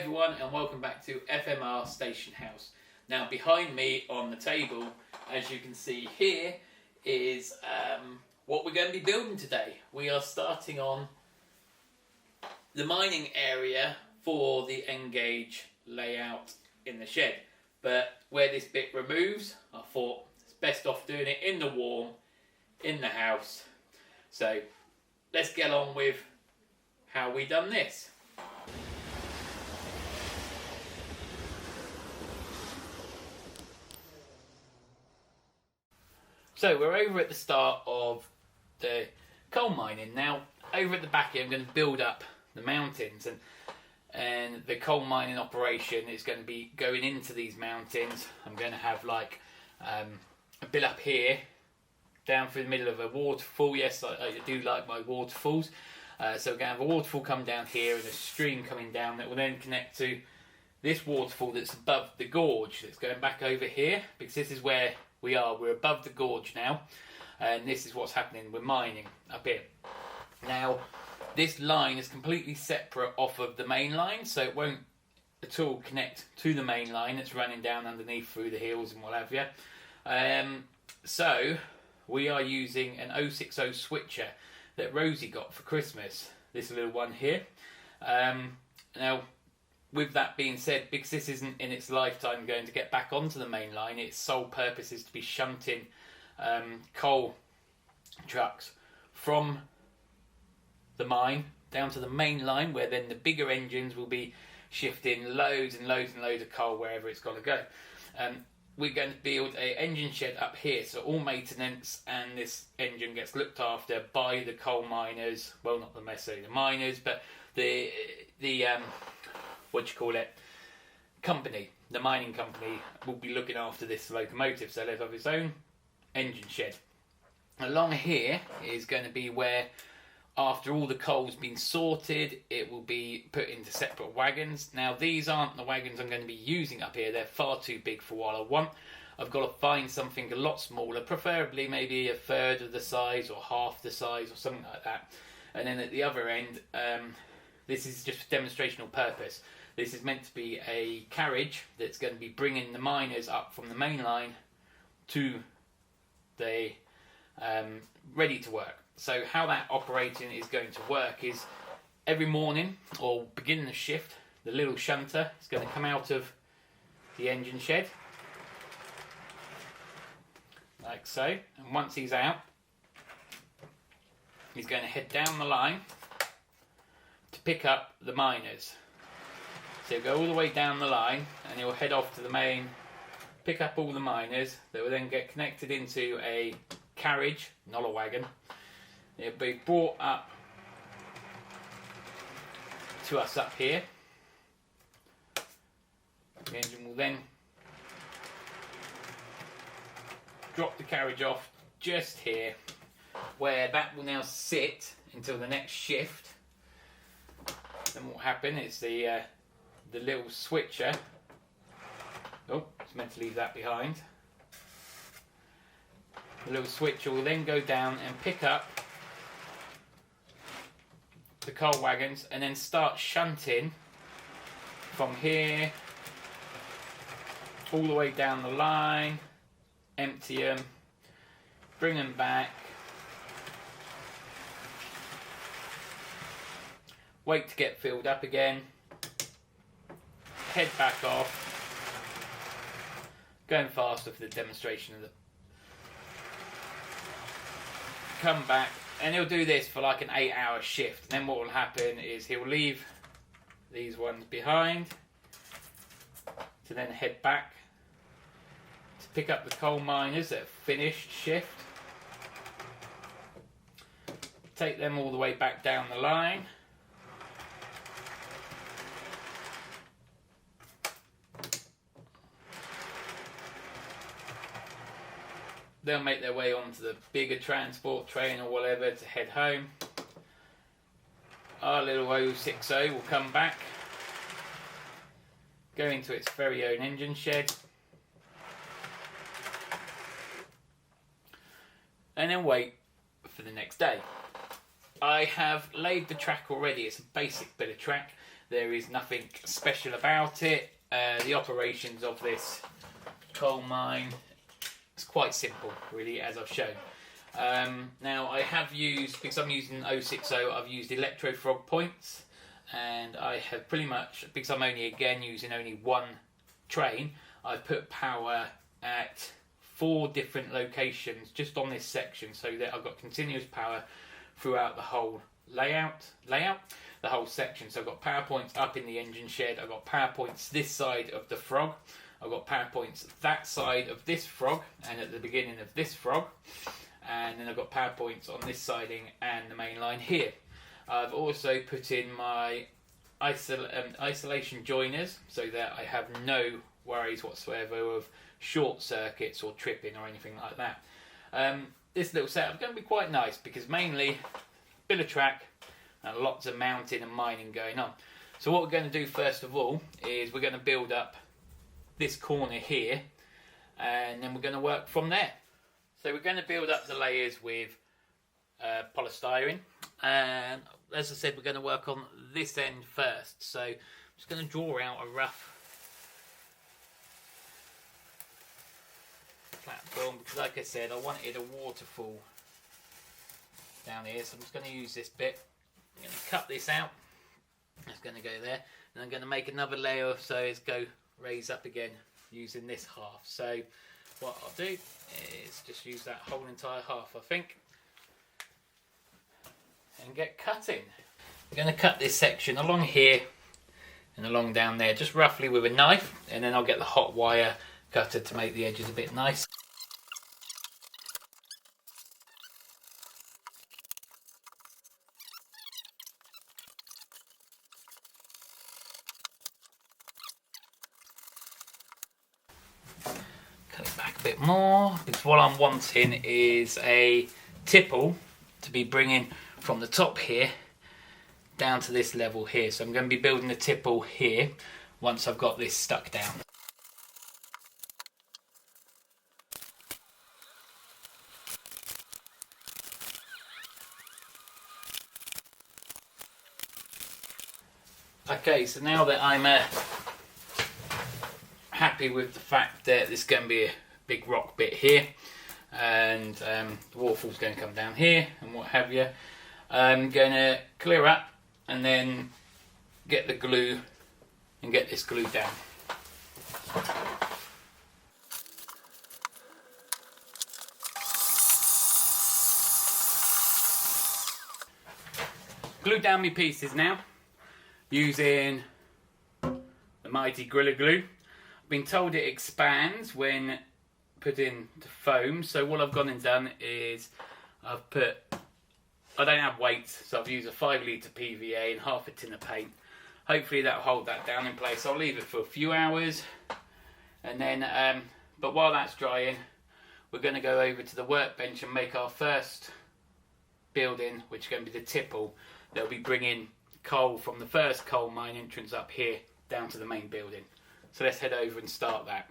everyone, and welcome back to FMR Station House. Now behind me on the table, as you can see here, is what we're going to be building today. We are starting on the mining area for the N-gauge layout in the shed. But where this bit removes, I thought it's best off doing it in the warm, in the house. So let's get on with how we done this. So we're over at the start of the coal mining. Now over at the back here I'm going to build up the mountains, and the coal mining operation is going to be going into these mountains. I'm going to have like a bit up here down through the middle of a waterfall. Yes, I do like my waterfalls. So we're going to have a waterfall come down here and a stream coming down that will then connect to this waterfall that's above the gorge that's going back over here, because this is where we are. We're above the gorge now, and this is what's happening. We're mining up here. Now, this line is completely separate off of the main line, so it won't at all connect to the main line. It's running down underneath through the hills and what have you. So we are using an 060 switcher that Rosie got for Christmas, this little one here. Now, with that being said, because this isn't in its lifetime going to get back onto the main line, its sole purpose is to be shunting coal trucks from the mine down to the main line, where then the bigger engines will be shifting loads and loads and loads of coal wherever it's got to go. We're going to build an engine shed up here, so all maintenance and this engine gets looked after by the coal miners. Well, not necessarily the miners, but the company, the mining company, will be looking after this locomotive, so they'll have its own engine shed. Along here is going to be where, after all the coal's been sorted, it will be put into separate wagons. Now, these aren't the wagons I'm going to be using up here. They're far too big for what I want. I've got to find something a lot smaller, preferably maybe a third of the size or half the size or something like that. And then at the other end, this is just for demonstrational purpose. This is meant to be a carriage that's going to be bringing the miners up from the main line to the ready to work. So how that operating is going to work is every morning, or beginning the shift, the little shunter is going to come out of the engine shed, like so. And once he's out, he's going to head down the line to pick up the miners. So he'll go all the way down the line and he'll head off to the main, pick up all the miners. They will then get connected into a carriage, not a wagon. It'll be brought up to us up here. The engine will then drop the carriage off just here, where that will now sit until the next shift. Then what will happen is the little switcher, oh, it's meant to leave that behind. The little switcher will then go down and pick up the coal wagons and then start shunting from here all the way down the line, empty them, bring them back, wait to get filled up again, head back off, going faster for the demonstration of the come back, and he'll do this for like an 8-hour shift. And then what will happen is he'll leave these ones behind to then head back to pick up the coal miners that have finished shift, take them all the way back down the line, they'll make their way onto the bigger transport train or whatever to head home. Our little 060 will come back, go into its very own engine shed, and then wait for the next day. I have laid the track already. It's a basic bit of track. There is nothing special about it. The operations of this coal mine, it's quite simple really, as I've shown. Now I have used, because I'm using 060, I've used electro frog points, and I have pretty much, because I'm only again using only one train, I've put power at 4 different locations just on this section, so that I've got continuous power throughout the whole layout, the whole section. So I've got power points up in the engine shed, I've got power points this side of the frog, I've got power points that side of this frog and at the beginning of this frog, and then I've got power points on this siding and the main line here. I've also put in my isolation joiners so that I have no worries whatsoever of short circuits or tripping or anything like that. This little setup is going to be quite nice because mainly bit of track and lots of mounting and mining going on. So what we're going to do first of all is we're going to build up this corner here, and then we're going to work from there. So we're going to build up the layers with polystyrene, and as I said, we're going to work on this end first. So I'm just going to draw out a rough platform because, like I said, I wanted a waterfall down here, so I'm just going to use this bit. I'm going to cut this out. It's going to go there, and I'm going to make another layer so it's go raise up again using this half. So what I'll do is just use that whole entire half, I think, and get cutting. I'm going to cut this section along here and along down there, just roughly with a knife, and then I'll get the hot wire cutter to make the edges a bit nice. Cut it back a bit more, because what I'm wanting is a tipple to be bringing from the top here down to this level here. So I'm going to be building the tipple here once I've got this stuck down. Okay, so now that I'm happy with the fact that there's going to be a big rock bit here, and the waterfall's going to come down here and what have you, I'm going to clear up and then get the glue and get this glued down. Glued down my pieces now using the mighty Gorilla Glue. I've been told it expands when put in the foam, so what I've gone and done is I've put, I don't have weights, so I've used a 5 litre PVA and half a tin of paint. Hopefully that'll hold that down in place. I'll leave it for a few hours, and then but while that's drying, we're going to go over to the workbench and make our first building, which is going to be the tipple. They'll be bringing coal from the first coal mine entrance up here down to the main building. So let's head over and start that.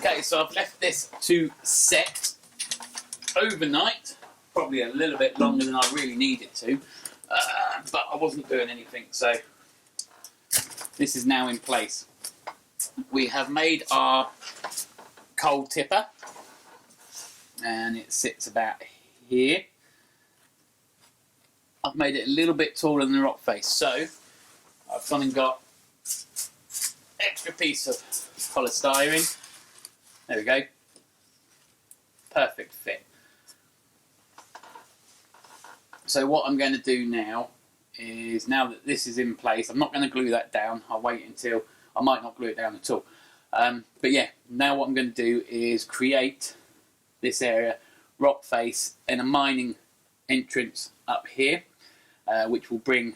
Okay, so I've left this to set overnight, probably a little bit longer than I really needed to, but I wasn't doing anything, so this is now in place. We have made our coal tipper, and it sits about here. I've made it a little bit taller than the rock face, so I've gone and got extra piece of polystyrene. There we go. Perfect fit. So what I'm going to do now is, now that this is in place, I'm not going to glue that down. I'll wait until, I might not glue it down at all. But yeah, now what I'm going to do is create this area, rock face, and a mining entrance up here, which will bring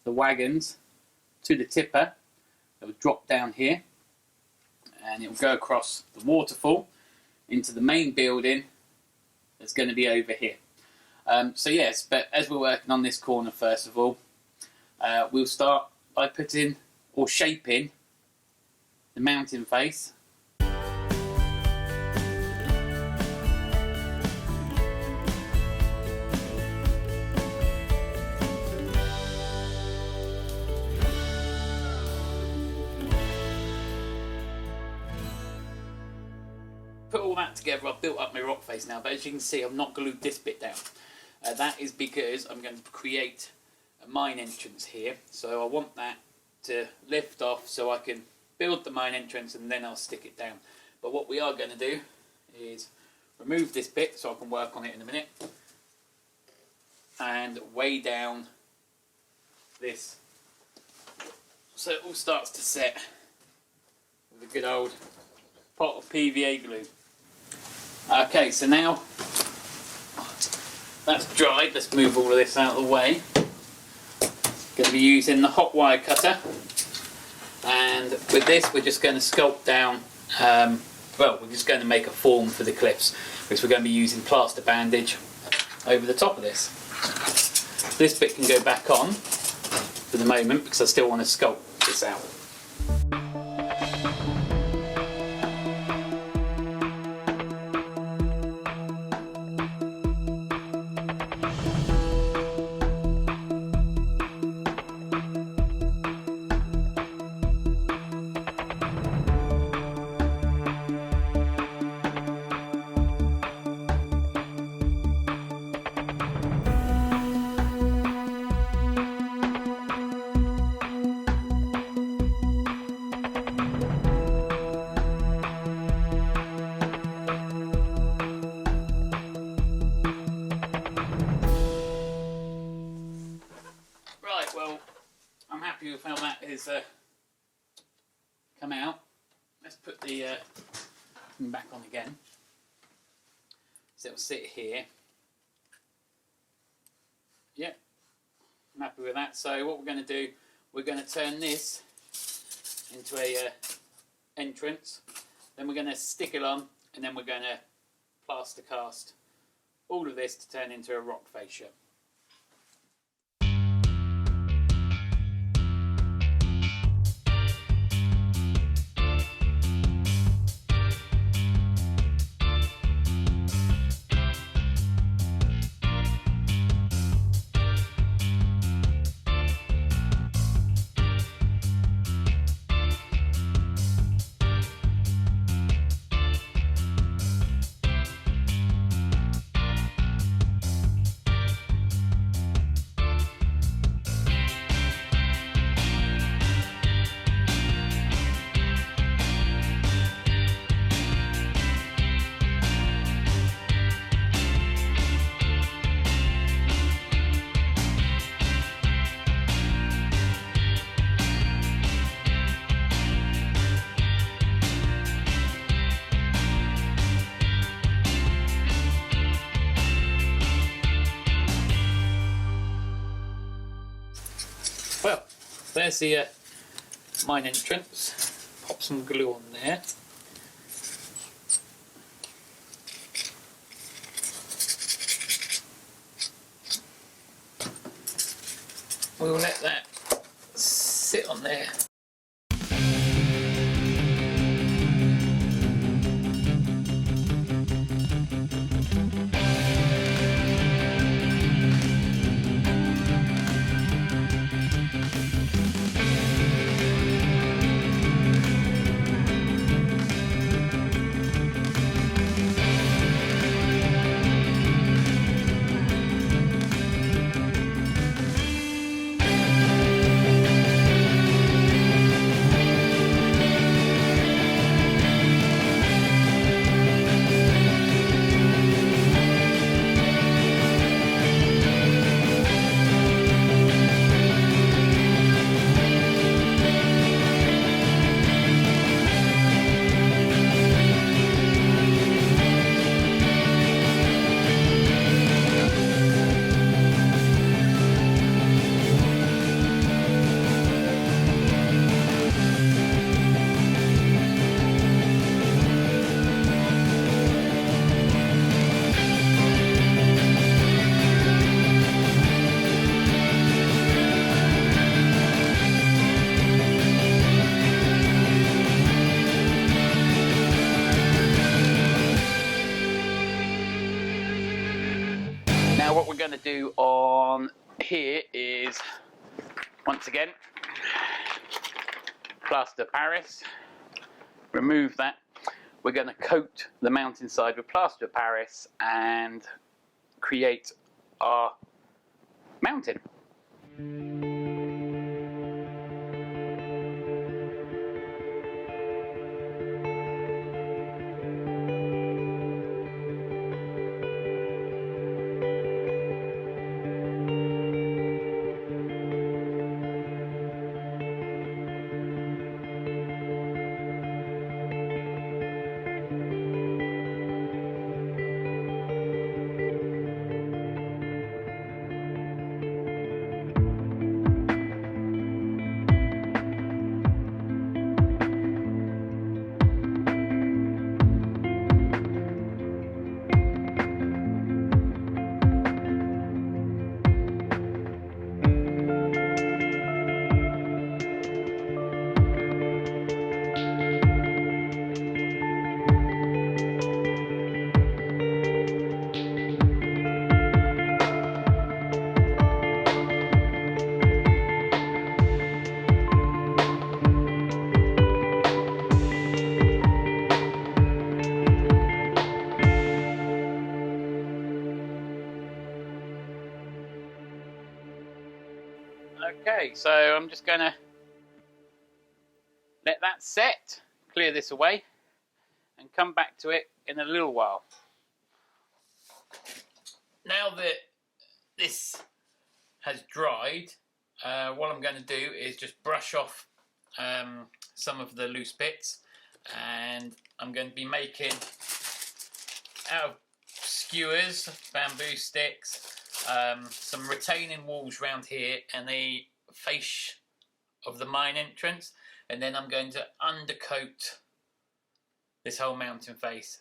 the wagons to the tipper. It will drop down here, and it will go across the waterfall into the main building that's going to be over here. So yes, but as we're working on this corner, first of all, we'll start by putting or shaping the mountain face. Put all that together, I've built up my rock face now, but as you can see, I've not glued this bit down. That is because I'm going to create a mine entrance here, so I want that to lift off so I can build the mine entrance and then I'll stick it down. But what we are going to do is remove this bit so I can work on it in a minute, and weigh down this so it all starts to set with a good old pot of PVA glue. Okay, so now that's dried, let's move all of this out of the way. Going to be using the hot wire cutter, and with this we're just going to sculpt down, well, we're just going to make a form for the cliffs, which we're going to be using plaster bandage over the top of this. This bit can go back on for the moment because I still want to sculpt this out. Well, I'm happy with how that has come out. Let's put the thing back on again. So it'll sit here. Yep, I'm happy with that. So what we're going to do, we're going to turn this into a entrance. Then we're going to stick it on, and then we're going to plaster cast all of this to turn into a rock fascia. Well, there's the mine entrance. Pop some glue on there. We'll let that sit on there. what we're going to do on here is, once again, plaster of Paris. Remove that. We're going to coat the mountainside with plaster of Paris and create our mountain. Okay, so I'm just going to let that set, clear this away, and come back to it in a little while. Now that this has dried, what I'm going to do is just brush off some of the loose bits, and I'm going to be making, out of skewers, bamboo sticks, some retaining walls around here and a face of the mine entrance, and then I'm going to undercoat this whole mountain face.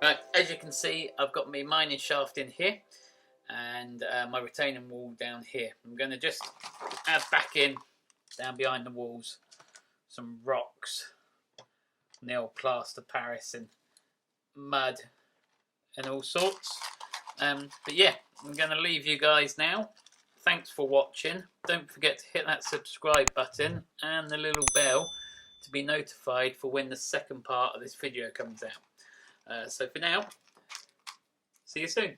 Right, as you can see, I've got my mining shaft in here and my retaining wall down here. I'm going to just add back in, down behind the walls, some rocks, nail plaster Paris and mud and all sorts. But yeah, I'm going to leave you guys now. Thanks for watching. Don't forget to hit that subscribe button and the little bell to be notified for when the second part of this video comes out. So for now, see you soon.